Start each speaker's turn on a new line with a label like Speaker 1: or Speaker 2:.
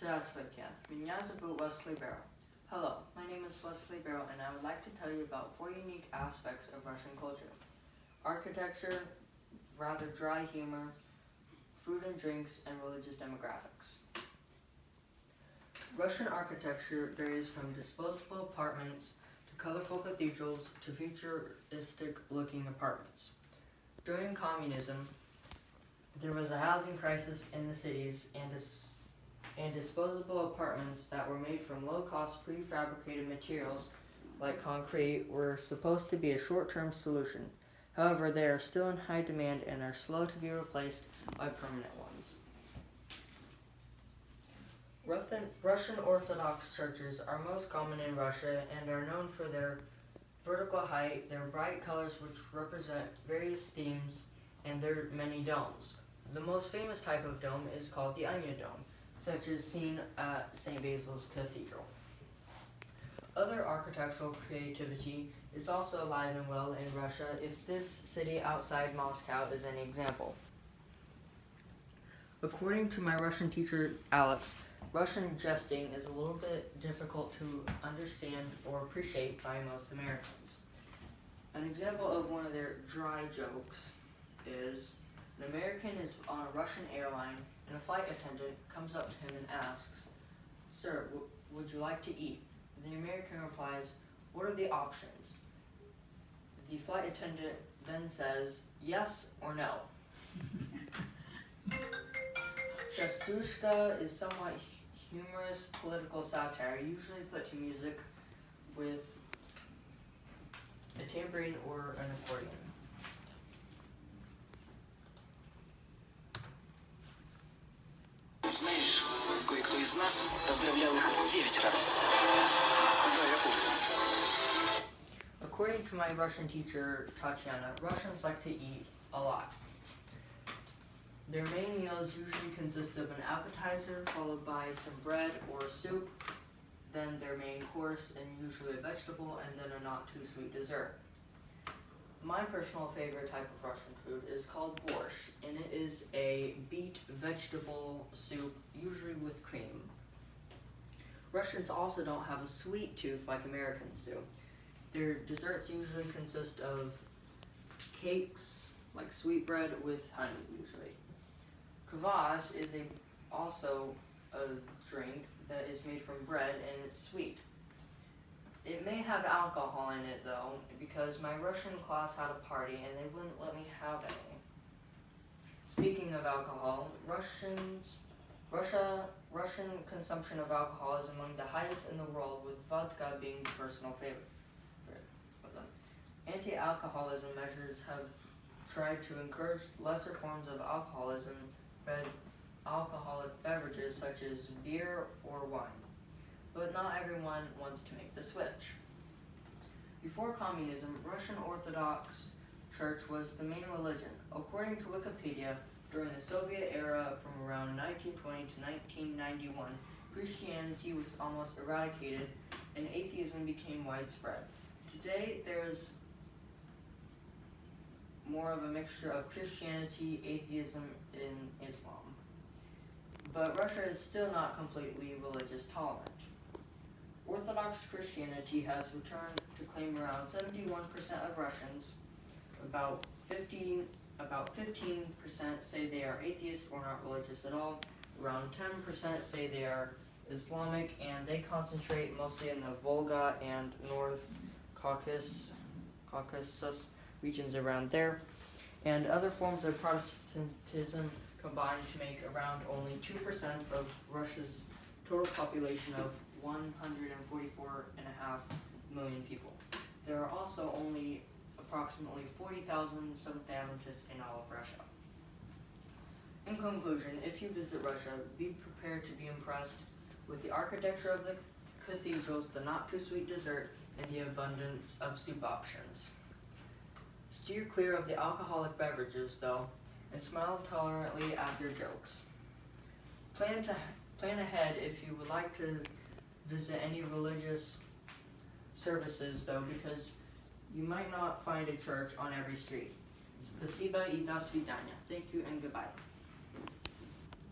Speaker 1: Здравствуйте, меня зовут Wesley Barrow. Hello, my name is Wesley Barrow and I would like to tell you about 4 unique aspects of Russian culture. Architecture, rather dry humor, food and drinks, and religious demographics. Russian architecture varies from disposable apartments to colorful cathedrals to futuristic-looking apartments. During communism, there was a housing crisis in the cities, and disposable apartments that were made from low-cost prefabricated materials like concrete were supposed to be a short-term solution. However, they are still in high demand and are slow to be replaced by permanent ones. Russian Orthodox churches are most common in Russia and are known for their vertical height, their bright colors which represent various themes, and their many domes. The most famous type of dome is called the onion dome, such as seen at St. Basil's Cathedral. Other architectural creativity is also alive and well in Russia if this city outside Moscow is any example. According to my Russian teacher Alex, Russian jesting is a little bit difficult to understand or appreciate by most Americans. An example of one of their dry jokes is an American is on a Russian airline and a flight attendant comes up to him and asks, "Sir, would you like to eat?" The American replies, "What are the options?" The flight attendant then says, "Yes or no." Chastushka is somewhat humorous political satire, usually put to music with a tambourine or an accordion.
Speaker 2: Знаешь, кое-кто из нас поздравлял их 9 раз. Да, я помню.
Speaker 1: According to my Russian teacher, Tatiana, Russians like to eat a lot. Their main meals usually consist of an appetizer followed by some bread or soup, then their main course and usually a vegetable, and then a not too sweet dessert. My personal favorite type of Russian food is called borscht, and it is a beet vegetable soup, usually with cream. Russians also don't have a sweet tooth like Americans do. Their desserts usually consist of cakes, like sweetbread with honey, usually. Kvass is also a drink that is made from bread and it's sweet. It may have alcohol in it though, because my Russian class had a party and they wouldn't let me have any. Speaking of alcohol, Russian consumption of alcohol is among the highest in the world, with vodka being the personal favorite of them. Anti-alcoholism measures have tried to encourage lesser forms of alcoholism, alcoholic beverages such as beer or wine. But not everyone wants to make the switch. Before communism, Russian Orthodox Church was the main religion. According to Wikipedia, during the Soviet era from around 1920 to 1991, Christianity was almost eradicated and atheism became widespread. Today, there's more of a mixture of Christianity, atheism, and Islam. But Russia is still not completely religious tolerant. Orthodox Christianity has returned to claim around 71% of Russians. About 15% say they are atheist or not religious at all. Around 10% say they are Islamic, and they concentrate mostly in the Volga and North Caucasus regions around there. And other forms of Protestantism combine to make around only 2% of Russia's total population of 144.5 million people. There are also only approximately 40,000 Seventh-day Adventists in all of Russia. In conclusion, if you visit Russia, be prepared to be impressed with the architecture of the cathedrals, the not-too-sweet dessert, and the abundance of soup options. Steer clear of the alcoholic beverages, though, and smile tolerantly at their jokes. Plan ahead if you would like to visit any religious services, though, because you might not find a church on every street. Спасибо и до свидания. Thank you and goodbye.